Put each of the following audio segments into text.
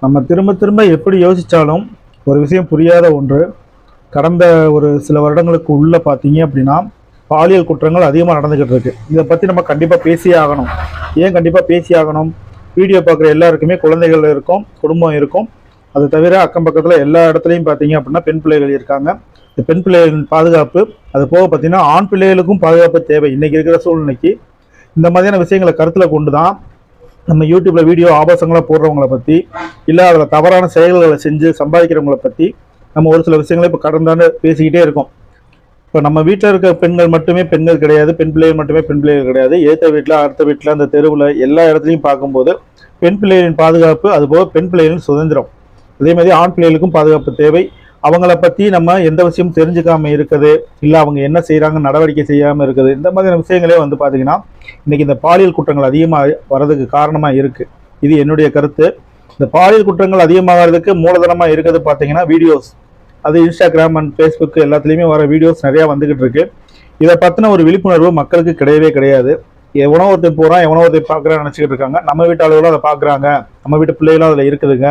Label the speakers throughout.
Speaker 1: நம்ம திரும்ப திரும்ப எப்படி யோசித்தாலும் ஒரு விஷயம் புரியாத ஒன்று. கடந்த ஒரு சில வருடங்களுக்கு உள்ள பார்த்தீங்க அப்படின்னா பாலியல் குற்றங்கள் அதிகமாக நடந்துக்கிட்டு இருக்கு. இதை பற்றி நம்ம கண்டிப்பாக பேசியே ஆகணும். ஏன் கண்டிப்பாக பேசி ஆகணும்? வீடியோ பார்க்குற எல்லாருக்குமே குழந்தைகள் இருக்கும், குடும்பம் இருக்கும். அது தவிர அக்கம் பக்கத்தில் எல்லா இடத்துலையும் பார்த்தீங்க அப்படின்னா பெண் பிள்ளைகள் இருக்காங்க. இந்த பெண் பிள்ளைகளின் பாதுகாப்பு, அது போக பார்த்தீங்கன்னா ஆண் பிள்ளைகளுக்கும் பாதுகாப்பு தேவை. இன்றைக்கி இருக்கிற சூழ்நிலைக்கு இந்த மாதிரியான விஷயங்களை கருத்தில் கொண்டு தான் நம்ம யூடியூப்ல வீடியோ ஆபாசங்களாக போடுறவங்களை பற்றி, இல்லை அதில் தவறான செயல்களை செஞ்சு சம்பாதிக்கிறவங்களை பற்றி நம்ம ஒரு சில விஷயங்களை இப்போ கடந்தாண்டு பேசிக்கிட்டே இருக்கோம். இப்போ நம்ம வீட்டில் இருக்க பெண்கள் மட்டுமே பெண்கள் கிடையாது, பெண் பிள்ளைகள் மட்டுமே பெண் பிள்ளைகள் கிடையாது. ஏற்ற வீட்டில், அடுத்த வீட்டில், அந்த தெருவில் எல்லா இடத்துலையும் பார்க்கும்போது பெண் பிள்ளைகளின் பாதுகாப்பு, அதுபோக பெண் பிள்ளைகளின் சுதந்திரம், அதே மாதிரி ஆண் பிள்ளைகளுக்கும் பாதுகாப்பு தேவை. அவங்கள பற்றி நம்ம எந்த விஷயமும் தெரிஞ்சுக்காமல் இருக்குது, இல்லை அவங்க என்ன செய்கிறாங்க நடவடிக்கை செய்யாமல் இருக்குது, இந்த மாதிரியான விஷயங்களே வந்து பார்த்திங்கன்னா இன்றைக்கி இந்த பாலியல் குற்றங்கள் அதிகமாக வர்றதுக்கு காரணமாக இருக்குது. இது என்னுடைய கருத்து. இந்த பாலியல் குற்றங்கள் அதிகமாகிறதுக்கு மூலதனமாக இருக்கிறது பார்த்திங்கன்னா வீடியோஸ். அது இன்ஸ்டாகிராம் அண்ட் ஃபேஸ்புக் எல்லாத்துலேயுமே வர வீடியோஸ் நிறையா வந்துக்கிட்டு இருக்கு. இதை பற்றின ஒரு விழிப்புணர்வு மக்களுக்கு கிடையவே கிடையாது. எவனோ ஒருத்தர் போகிறான், எவனோ ஒருத்தர் பார்க்குறான்னு நினச்சிக்கிட்டு இருக்காங்க. நம்ம வீட்டு ஆளுகளும் அதை பார்க்குறாங்க, நம்ம வீட்டு பிள்ளைகளும் அதில் இருக்குதுங்க,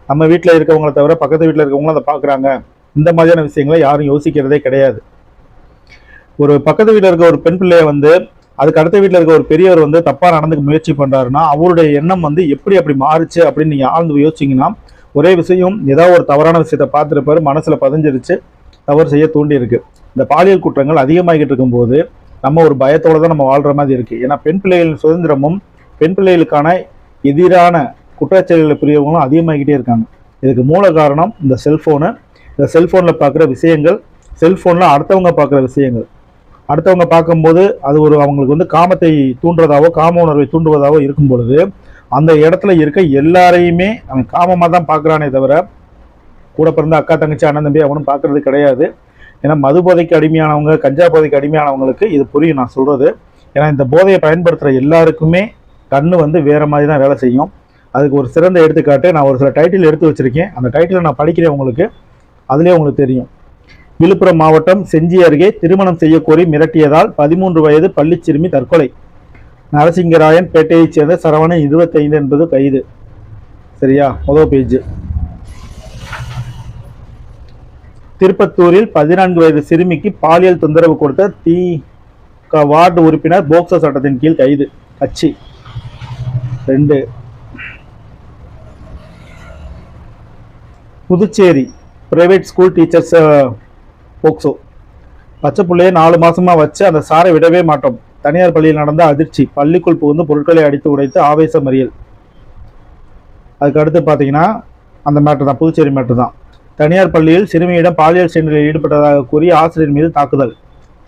Speaker 1: நம்ம வீட்டில் இருக்கவங்களை தவிர பக்கத்து வீட்டில் இருக்கவங்களும் அதை பார்க்குறாங்க. இந்த மாதிரியான விஷயங்களை யாரும் யோசிக்கிறதே கிடையாது. ஒரு பக்கத்து வீட்டில் இருக்க ஒரு பெண் பிள்ளையை வந்து அதுக்கு அடுத்த வீட்டில் இருக்க ஒரு பெரியவர் வந்து தப்பாக நடந்துக்க முயற்சி பண்ணுறாருன்னா அவருடைய எண்ணம் வந்து எப்படி அப்படி மாறுச்சு அப்படின்னு நீங்கள் ஆழ்ந்து யோசிச்சிங்கன்னா ஒரே விஷயம், ஏதாவது ஒரு தவறான விஷயத்தை பார்த்துருப்பாரு, மனசில் பதிஞ்சிருச்சு, தவறு செய்ய தூண்டி இருக்கு. இந்த பாலியல் குற்றங்கள் அதிகமாகிட்டு இருக்கும்போது நம்ம ஒரு பயத்தோடு தான் நம்ம வாழ்கிற மாதிரி இருக்குது. ஏன்னா பெண் பிள்ளைகளின் சுதந்திரமும் பெண் பிள்ளைகளுக்கான எதிரான குற்றச்செயல்களை புரியவங்களும் அதிகமாகிக்கிட்டே இருக்காங்க. இதுக்கு மூல காரணம் இந்த செல்ஃபோனு. இந்த செல்ஃபோனில் பார்க்குற விஷயங்கள், செல்ஃபோனில் அடுத்தவங்க பார்க்குற விஷயங்கள். அடுத்தவங்க பார்க்கும்போது அது ஒரு அவங்களுக்கு வந்து காமத்தை தூண்டுறதாவோ, காம உணர்வை தூண்டுவதாவோ இருக்கும் பொழுது அந்த இடத்துல இருக்க எல்லாரையுமே அவன் காமமாக தான் பார்க்குறானே தவிர கூட பிறந்த அக்கா தங்கச்சி அண்ணன் தம்பி அவனும் பார்க்குறது கிடையாது. ஏன்னா மது போதைக்கு அடிமையானவங்க, கஞ்சா போதைக்கு அடிமையானவங்களுக்கு இது புரியும் நான் சொல்கிறது. ஏன்னா இந்த போதையை பயன்படுத்துகிற எல்லாருக்குமே கண்ணு வந்து வேறு மாதிரி தான் வேலை செய்யும். அதுக்கு ஒரு சிறந்த எடுத்துக்காட்டு நான் ஒரு சில டைட்டில் எடுத்து வச்சுருக்கேன். அந்த டைட்டிலை நான் படிக்கிறேன் உங்களுக்கு, அதுலேயே உங்களுக்கு தெரியும். விழுப்புரம் மாவட்டம் செஞ்சி அருகே திருமணம் செய்யக்கோரி மிரட்டியதால் 13 வயது பள்ளி சிறுமி தற்கொலை. நரசிங்கராயன் பேட்டையைச் சேர்ந்த சரவணன் 25 என்பது கைது. சரியா? முதல் பேஜ். திருப்பத்தூரில் 14 வயது சிறுமிக்கு பாலியல் தொந்தரவு கொடுத்த திக வார்டு உறுப்பினர் போக்சோ சட்டத்தின் கீழ் கைது. கட்சி 2. Puducherry private school teachers POCSO. பச்சை பிள்ளையை 4 மாசமா வச்சு அந்த சாரை விடவே மாட்டோம். தனியார் பள்ளியில் நடந்த அதிர்ச்சி. பள்ளிக்குள் புகுந்து பொருட்களை அடித்து உடைத்து ஆவேச மறியல். அதுக்கு அடுத்து பார்த்தீங்கன்னா அந்த மேட்டர் தான், புதுச்சேரி மேட்டர் தான். தனியார் பள்ளியில் சிறுமியிடம் பாலியல் செயலில் ஈடுபட்டதாக கூறி ஆசிரியர் மீது தாக்குதல்.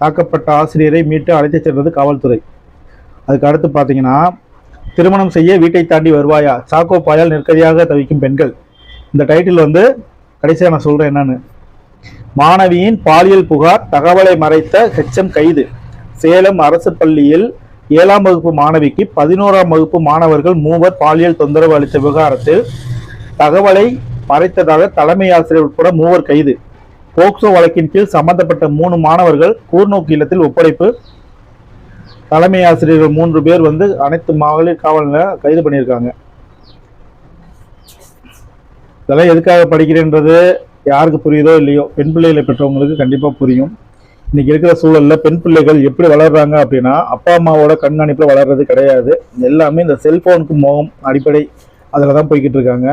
Speaker 1: தாக்கப்பட்ட ஆசிரியரை மீட்டு அழைத்துச் சென்றது காவல்துறை. அதுக்கு அடுத்து பார்த்தீங்கன்னா திருமணம் செய்ய வீட்டை தாண்டி வருவாயா, சாக்கோ பாயால் நெருக்கடியாக தவிக்கும் பெண்கள். இந்த டைட்டில் வந்து கடைசியாக நான் சொல்கிறேன் என்னன்னு. மாணவியின் பாலியல் புகார், தகவலை மறைத்த ஹெச்எம் கைது. சேலம் அரசு பள்ளியில் 7ஆம் வகுப்பு மாணவிக்கு 11ஆம் வகுப்பு மாணவர்கள் 3 பாலியல் தொந்தரவு அளித்த விவகாரத்தில் தகவலை மறைத்ததாக தலைமை ஆசிரியர் உட்பட 3 கைது. போக்சோ வழக்கின் கீழ் சம்பந்தப்பட்ட 3 மாணவர்கள் கூர்நோக்கு இல்லத்தில் ஒப்படைப்பு. தலைமை ஆசிரியர்கள் 3 பேர் வந்து அனைத்து மகளிர் காவல் நிலையம் கைது பண்ணியிருக்காங்க. இதெல்லாம் எதுக்காக படிக்கிறேன்றது யாருக்கு புரியுதோ இல்லையோ, பெண் பிள்ளைகளை பெற்றவங்களுக்கு கண்டிப்பாக புரியும். இன்னைக்கு இருக்கிற சூழலில் பெண் பிள்ளைகள் எப்படி வளர்றாங்க அப்படின்னா அப்பா அம்மாவோட கண்காணிப்பில் வளர்றது கிடையாது. எல்லாமே இந்த செல்ஃபோனுக்கு மோகம் அடிப்படை அதில் தான் போய்கிட்டு இருக்காங்க.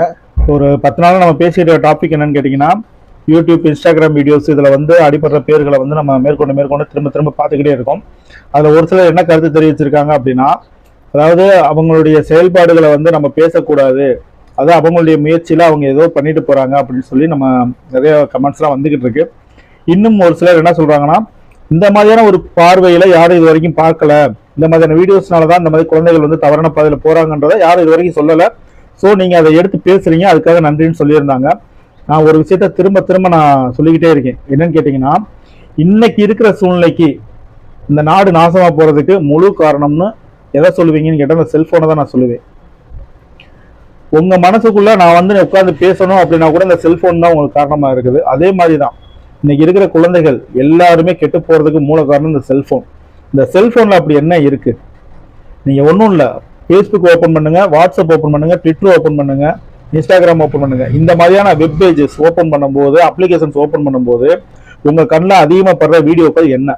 Speaker 1: ஒரு 10 நாள் நம்ம பேசிக்கிற டாபிக் என்னன்னு கேட்டிங்கன்னா யூடியூப், இன்ஸ்டாகிராம் வீடியோஸ், இதில் வந்து அடிப்படுற பேர்களை வந்து நம்ம மேற்கொண்டு திரும்ப பார்த்துக்கிட்டே இருக்கோம். அதில் ஒரு சிலர் என்ன கருத்து தெரிவிச்சிருக்காங்க அப்படின்னா, அதாவது அவங்களுடைய செயல்பாடுகளை வந்து நம்ம பேசக்கூடாது, அது அவங்களுடைய முயற்சியில் அவங்க ஏதோ பண்ணிட்டு போகிறாங்க அப்படின்னு சொல்லி நம்ம நிறைய கமெண்ட்ஸ்லாம் வந்துக்கிட்டு இருக்கு. இன்னும் ஒரு சிலர் என்ன சொல்கிறாங்கன்னா, இந்த மாதிரியான ஒரு பார்வையில் யாரும் இது வரைக்கும் பார்க்கல, இந்த மாதிரியான வீடியோஸ்னால தான் இந்த மாதிரி குழந்தைகள் வந்து தவறான பாதையில் போகிறாங்கன்றதை யாரும் இது வரைக்கும் சொல்லலை. ஸோ நீங்கள் அதை எடுத்து பேசுகிறீங்க, அதுக்காக நன்றின்னு சொல்லியிருந்தாங்க. நான் ஒரு விஷயத்த திரும்ப நான் சொல்லிக்கிட்டே இருக்கேன். என்னன்னு கேட்டிங்கன்னா, இன்னைக்கு இருக்கிற சூழ்நிலைக்கு இந்த நாடு நாசமாக போகிறதுக்கு முழு காரணம்னு எதை சொல்லுவீங்கன்னு கேட்டால் அந்த செல்ஃபோனை தான் நான் சொல்லுவேன். உங்கள் மனசுக்குள்ளே நான் வந்து உட்காந்து பேசணும் அப்படின்னா கூட இந்த செல்ஃபோன் தான் உங்களுக்கு காரணமாக இருக்குது. அதே மாதிரி தான் இன்னைக்கு இருக்கிற குழந்தைகள் எல்லாருமே கெட்டு போகிறதுக்கு மூல காரணம் இந்த செல்ஃபோன். இந்த செல்ஃபோனில் அப்படி என்ன இருக்குது? நீங்கள் ஒன்றும் இல்லை, ஃபேஸ்புக் ஓப்பன் பண்ணுங்கள், வாட்ஸ்அப் ஓப்பன் பண்ணுங்கள், ட்விட்டர் ஓப்பன் பண்ணுங்கள், இன்ஸ்டாகிராம் ஓப்பன் பண்ணுங்க. இந்த மாதிரியான வெப் பேஜஸ் ஓப்பன் பண்ணும்போது, அப்ளிகேஷன்ஸ் ஓப்பன் பண்ணும்போது உங்க கண்ணில் அதிகமாக படுற வீடியோக்கள் என்ன,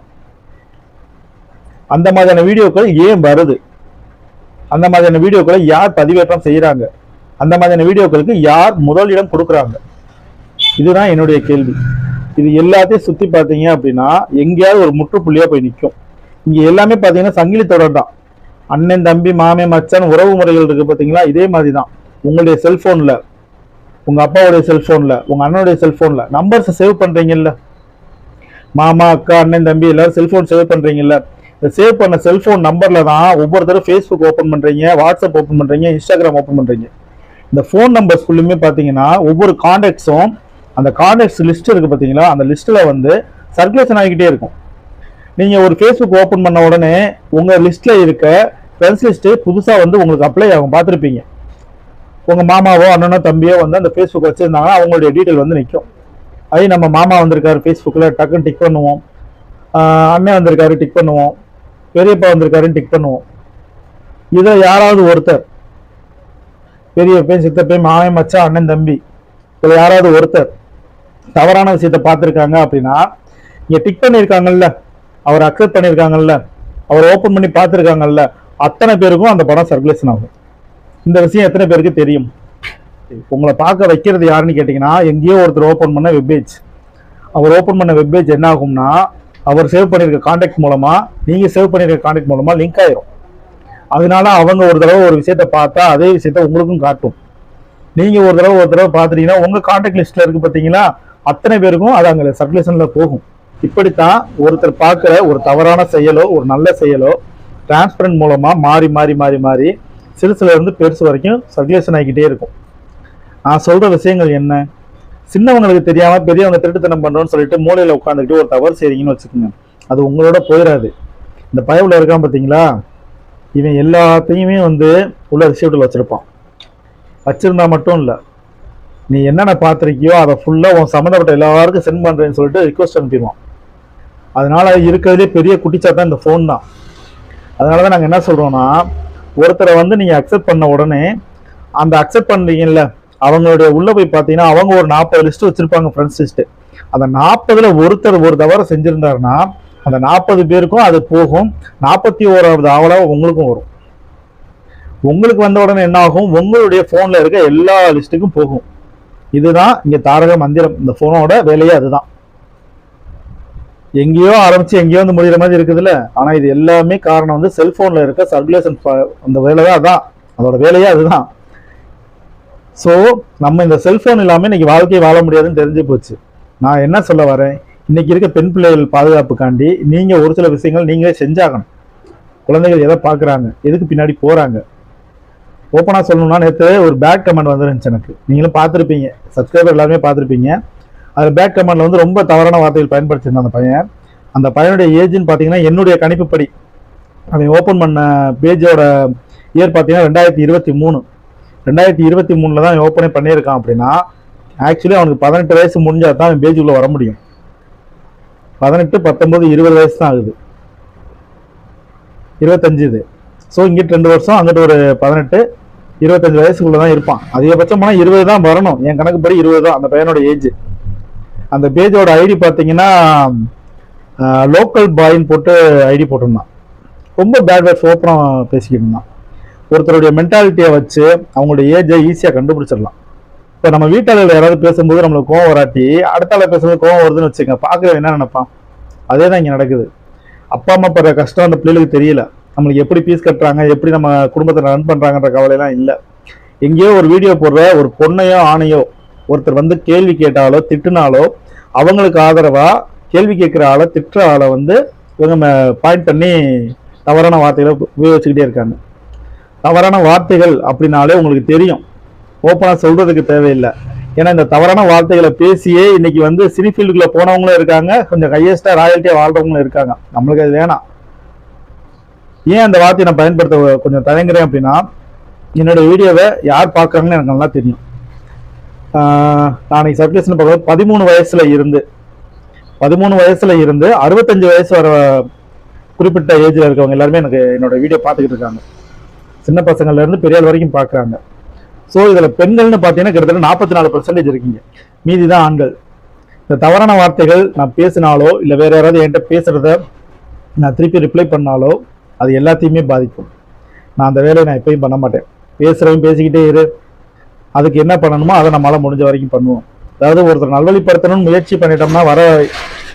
Speaker 1: அந்த மாதிரியான வீடியோக்கள் ஏன் வருது, அந்த மாதிரியான வீடியோக்களை யார் பதிவேற்றம் செய்யறாங்க, அந்த மாதிரியான வீடியோக்களுக்கு யார் முதலிடம் கொடுக்குறாங்க, இதுதான் என்னுடைய கேள்வி. இது எல்லாத்தையும் சுத்தி பார்த்தீங்க அப்படின்னா எங்கேயாவது ஒரு முற்றுப்புள்ளியா போய் நிற்கும். இங்க எல்லாமே பார்த்தீங்கன்னா சங்கிலி தொடர் தான். அண்ணன் தம்பி மாமே மச்சான் உறவு முறைகள் இருக்கு பார்த்தீங்களா, இதே மாதிரி தான். உங்களுடைய செல்போன்ல, உங்க அப்பாவுடைய செல்போன்ல, உங்க அண்ணனுடைய செல்போன்ல நம்பர்ஸ் சேவ் பண்றீங்கல்ல, மாமா அக்கா அண்ணன் தம்பி எல்லாரும் செல்போன் சேவ் பண்றீங்கல்ல, இந்த சேவ் பண்ண செல்போன் நம்பர்ல தான் ஒவ்வொருத்தரும் ஃபேஸ்புக் ஓப்பன் பண்றீங்க, வாட்ஸ்அப் ஓப்பன் பண்றீங்க, இன்ஸ்டாகிராம் ஓப்பன் பண்றீங்க. இந்த ஃபோன் நம்பர்ஸ் ஃபுல்லுமே பார்த்தீங்கன்னா ஒவ்வொரு கான்டாக்ட்ஸும், அந்த கான்டாக்ட்ஸ் லிஸ்ட் இருக்கு பார்த்தீங்களா, அந்த லிஸ்ட்ல வந்து சர்க்குலேஷன் ஆகிக்கிட்டே இருக்கும். நீங்க ஒரு ஃபேஸ்புக் ஓப்பன் பண்ண உடனே உங்க லிஸ்ட்ல இருக்க ஃப்ரெண்ட்ஸ் லிஸ்ட் புதுசா வந்து உங்களுக்கு அப்ளை ஆகும், பார்த்துருப்பீங்க. உங்க மாமாவோ அண்ணனோ தம்பியோ வந்து அந்த ஃபேஸ்புக் வச்சிருந்தாங்கன்னா அவங்களுடைய டீட்டெயில் வந்து நிற்கும். அதே நம்ம மாமா வந்திருக்காரு ஃபேஸ்புக்கில், டக்குன்னு டிக் பண்ணுவோம். அண்ணன் வந்திருக்காரு டிக் பண்ணுவோம். பெரியப்பா வந்திருக்காருன்னு டிக் பண்ணுவோம். இதை யாராவது ஒருத்தர், பெரியப்பையும் சித்தப்பையும் மாமன் மச்சான் அண்ணன் தம்பி, இதில் யாராவது ஒருத்தர் தவறான விஷயத்த பார்த்துருக்காங்க அப்படின்னா, இங்கே டிக் பண்ணியிருக்காங்கல்ல, அவர் அக்செப்ட் பண்ணியிருக்காங்கல்ல, அவர் ஓப்பன் பண்ணி பார்த்துருக்காங்கல்ல, அத்தனை பேருக்கும் அந்த படம் சர்க்குலேஷன் ஆகும். இந்த விஷயம் எத்தனை பேருக்கு தெரியும்? உங்களை பார்க்க வைக்கிறது யாருன்னு கேட்டிங்கன்னா, எங்கேயோ ஒருத்தர் ஓப்பன் பண்ண வெப்பேஜ். அவர் ஓப்பன் பண்ண வெப்பேஜ் என்ன ஆகும்னா, அவர் சேவ் பண்ணியிருக்க கான்டாக்ட் மூலமா, நீங்கள் சேவ் பண்ணியிருக்க கான்டாக்ட் மூலமா லிங்க் ஆயிரும். அதனால அவங்க ஒரு தடவை ஒரு விஷயத்த பார்த்தா அதே விஷயத்த உங்களுக்கும் காட்டும். நீங்கள் ஒரு தடவை பார்த்துட்டீங்கன்னா உங்கள் கான்டாக்ட் லிஸ்ட்டில் இருக்குது பார்த்தீங்களா, அத்தனை பேருக்கும் அது அங்கே சர்க்குலேஷனில் போகும். இப்படித்தான் ஒருத்தர் பார்க்குற ஒரு தவறான செயலோ ஒரு நல்ல செயலோ டிரான்ஸ்பரண்ட் மூலமாக மாறி மாறி மாறி மாறி சிறுசுல இருந்து பெருசு வரைக்கும் சர்க்குலேஷன் ஆகிக்கிட்டே இருக்கும். நான் சொல்ற விஷயங்கள் என்ன, சின்னவங்களுக்கு தெரியாம பெரியவங்க திருட்டுத்தனம் பண்றோம்னு சொல்லிட்டு மூலையில உட்காந்துக்கிட்டு ஒரு தவறு செய்றீங்கன்னு வச்சுக்கோங்க, அது உங்களோட போயிடாது. இந்த பயவுல இருக்கான் பார்த்தீங்களா, இவன் எல்லாத்தையுமே வந்து உள்ள ரிசீவ்டில் வச்சிருப்பான். வச்சிருந்தா மட்டும் இல்லை, நீ என்னென்ன பார்த்துருக்கியோ அதை ஃபுல்லாக உன் சம்மந்தப்பட்ட எல்லாருக்கும் சென்ட் பண்ணுறேன்னு சொல்லிட்டு ரிக்வஸ்ட் அனுப்பிடுவான். அதனால இருக்கிறதுலே பெரிய குட்டிச்சாத்தான் இந்த ஃபோன் தான். அதனால தான் நாங்கள் என்ன சொல்கிறோன்னா, ஒருத்தரை வந்து நீங்கள் அக்செப்ட் பண்ண உடனே அந்த அக்செப்ட் பண்ணுறீங்கல்ல, அவங்களுடைய உள்ள போய் பார்த்தீங்கன்னா அவங்க ஒரு 40 லிஸ்ட் வச்சிருப்பாங்க, ஃப்ரெண்ட்ஸ் லிஸ்ட்டு. அந்த 40ல் ஒருத்தர் ஒரு தவறை செஞ்சுருந்தாருன்னா அந்த 40 பேருக்கும் அது போகும். 41வது ஆவலாக உங்களுக்கும் வரும். உங்களுக்கு வந்த உடனே என்ன ஆகும், உங்களுடைய ஃபோனில் இருக்க எல்லா லிஸ்ட்டுக்கும் போகும். இதுதான் இங்கே தாரக மந்திரம். இந்த ஃபோனோட வேலையே அதுதான். எங்கேயோ ஆரம்பிச்சு எங்கேயோ வந்து முடிகிற மாதிரி இருக்குதுல்ல, ஆனால் இது எல்லாமே காரணம் வந்து செல்ஃபோனில் இருக்க சர்க்குலேஷன். அந்த வேலை தான் அதான், அதோட வேலையே அதுதான். ஸோ நம்ம இந்த செல்ஃபோன் இல்லாமல் இன்னைக்கு வாழ்க்கையை வாழ முடியாதுன்னு தெரிஞ்சு போச்சு. நான் என்ன சொல்ல வரேன், இன்னைக்கு இருக்க பெண் பிள்ளைகள் பாதுகாப்புக்காண்டி நீங்கள் ஒரு சில விஷயங்கள் நீங்களே செஞ்சாகணும். குழந்தைகள் எதை பார்க்குறாங்க, எதுக்கு பின்னாடி போகிறாங்க. ஓப்பனாக சொல்லணும்னா, நேற்று ஒரு பேட் கமெண்ட் வந்துருந்துச்சு எனக்கு, நீங்களும் பார்த்துருப்பீங்க, சப்ஸ்கிரைபர் எல்லாருமே பார்த்துருப்பீங்க. அதில் பேட் கமெண்ட்ல வந்து ரொம்ப தவறான வார்த்தைகள் பயன்படுத்தியிருந்தான் அந்த பையன். அந்த பையனுடைய ஏஜ்னு பார்த்தீங்கன்னா, என்னுடைய கணிப்புப்படி அவன் ஓப்பன் பண்ண பேஜோட இயர் பார்த்தீங்கன்னா 2023. 2023 தான் ஓப்பனே பண்ணியிருக்கான். அப்படின்னா ஆக்சுவலி அவனுக்கு 18 வயசு முடிஞ்சால் தான் அவன் பேஜுக்குள்ளே வர முடியும். 18, 19, 20 வயசு தான் ஆகுது, 25 இது. ஸோ இங்கிட்டு 2 வருஷம், அங்கிட்டு ஒரு 18, 25 வயசுக்குள்ளே தான் இருப்பான். அதிகபட்சம் போனால் 20 தான் வரணும். என் கணக்குப்படி 20 தான் அந்த பையனோட ஏஜ். அந்த பேஜோட ஐடி பார்த்தீங்கன்னா லோக்கல் பாயின்னு போட்டு ஐடி போட்டிருந்தான். ரொம்ப பேட் வேர்ட்ஸ் ஓப்பனாக பேசிக்கிட்டு இருந்தான். ஒருத்தருடைய மென்டாலிட்டியை வச்சு அவங்களுடைய ஏஜை ஈஸியாக கண்டுபிடிச்சிடலாம். இப்போ நம்ம வீட்டாளர்கள் யாராவது பேசும்போது நம்மளுக்கு கோவம் வராட்டி அடுத்த ஆளை பேசும்போது கோவம் வருதுன்னு வச்சுக்கோங்க, பார்க்குறவன் என்ன நினைப்பான், அதே தான் இங்கே நடக்குது. அப்பா அம்மா படுற கஷ்டம் அந்த பிள்ளைகளுக்கு தெரியல. நம்மளுக்கு எப்படி ஃபீஸ் கட்டுறாங்க, எப்படி நம்ம குடும்பத்தை ரன் பண்ணுறாங்கன்ற கவலையெல்லாம் இல்லை. எங்கேயோ ஒரு வீடியோ போடுற ஒரு பொண்ணையோ ஆணையோ ஒருத்தர் வந்து கேள்வி கேட்டாலோ திட்டுனாலோ அவங்களுக்கு ஆதரவாக கேள்வி கேட்குற ஆளை திட்டுற ஆளை வந்து இவங்க பாயிண்ட் பண்ணி தவறான வார்த்தைகளை உபயோகிச்சுக்கிட்டே இருக்காங்க. தவறான வார்த்தைகள் அப்படின்னாலே உங்களுக்கு தெரியும், ஓப்பனாக சொல்றதுக்கு தேவையில்லை. ஏன்னா இந்த தவறான வார்த்தைகளை பேசியே இன்னைக்கு வந்து சினி ஃபீல்டுக்குள்ள போனவங்களும் இருக்காங்க, கொஞ்சம் ஹையஸ்டா ராயல்ட்டியா வாழ்றவங்களும் இருக்காங்க. நம்மளுக்கு அது வேணாம். ஏன் அந்த வார்த்தையை நான் பயன்படுத்த கொஞ்சம் தயங்குறேன் அப்படின்னா, என்னோட வீடியோவை யார் பார்க்குறாங்கன்னு எனக்கு நல்லா தெரியும். நான் சர்க்குலேஷன் பார்க்குறது 13 வயசுல இருந்து 65 வயசு வர குறிப்பிட்ட ஏஜ்ல இருக்கவங்க எல்லாருமே எனக்கு என்னோட வீடியோ பார்த்துக்கிட்டு இருக்காங்க. சின்ன பசங்கள்ல இருந்து பெரிய வரைக்கும் பார்க்குறாங்க. ஸோ இதில் பெண்கள்னு பார்த்தீங்கன்னா கிட்டத்தட்ட 44% இருக்கீங்க, மீதி தான் ஆண்கள். இந்த தவறான வார்த்தைகள் நான் பேசினாலோ இல்லை வேற யாராவது என்கிட்ட பேசுகிறத நான் திருப்பி ரிப்ளை பண்ணாலோ அது எல்லாத்தையுமே பாதிக்கும். நான் அந்த வேலையை நான் எப்பயும் பண்ண மாட்டேன். பேசுகிறவங்க பேசிக்கிட்டே இரு, அதுக்கு என்ன பண்ணணுமோ அதை நம்மளால் முடிஞ்ச வரைக்கும் பண்ணுவோம். அதாவது ஒருத்தர் நல்வழிப்படுத்தணும்னு முயற்சி பண்ணிட்டோம்னா வர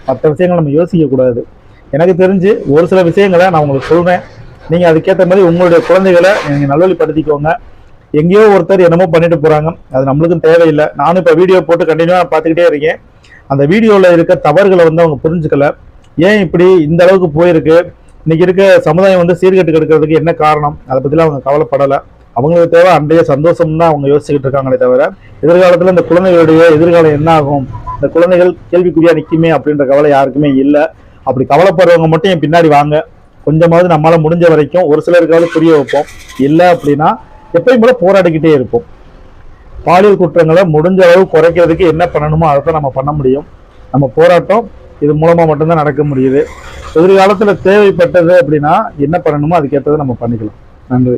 Speaker 1: மற்ற விஷயங்கள் நம்ம யோசிக்கக்கூடாது. எனக்கு தெரிஞ்சு ஒரு சில விஷயங்களை நான் உங்களுக்கு சொல்கிறேன், நீங்கள் அதுக்கேற்ற மாதிரி உங்களுடைய குழந்தைகளை நீங்கள் நல்வழிப்படுத்திக்கோங்க. எங்கேயோ ஒருத்தர் என்னமோ பண்ணிட்டு போகிறாங்க, அது நம்மளுக்கும் தேவையில்லை. நானும் இப்போ வீடியோ போட்டு கண்டினியூவாக பார்த்துக்கிட்டே இருக்கேன். அந்த வீடியோவில் இருக்க தவறுகளை வந்து அவங்க புரிஞ்சுக்கல. ஏன் இப்படி இந்த அளவுக்கு போயிருக்கு, இன்னைக்கு இருக்க சமுதாயம் வந்து சீர்கட்டு கெடுக்கிறதுக்கு என்ன காரணம், அதை பற்றிலாம் அவங்க கவலைப்படலை. அவங்களுக்கு தேவை அன்றைய சந்தோஷம் தான் அவங்க யோசிச்சுக்கிட்டு இருக்காங்களே தவிர எதிர்காலத்தில் இந்த குழந்தைகளுடைய எதிர்காலம் என்ன ஆகும், இந்த குழந்தைகள் கேள்விக்குறியா நிற்குமே அப்படின்ற கவலை யாருக்குமே இல்லை. அப்படி கவலைப்படுறவங்க மட்டும் என் பின்னாடி வாங்க, கொஞ்சமாவது நம்மளால முடிஞ்ச வரைக்கும் ஒரு சிலருக்காவது புரிய வைப்போம். இல்லை அப்படின்னா எப்பயும் போல போராடிக்கிட்டே இருப்போம். பாலியல் குற்றங்களை முடிஞ்ச அளவு குறைக்கிறதுக்கு என்ன பண்ணணுமோ அதை தான் நம்ம பண்ண முடியும். நம்ம போராட்டம் இது மூலமாக மட்டும்தான் நடக்க முடியுது. எதிர்காலத்தில் தேவைப்பட்டது அப்படின்னா என்ன பண்ணணுமோ அதுக்கேற்றதை நம்ம பண்ணிக்கலாம். நன்றி.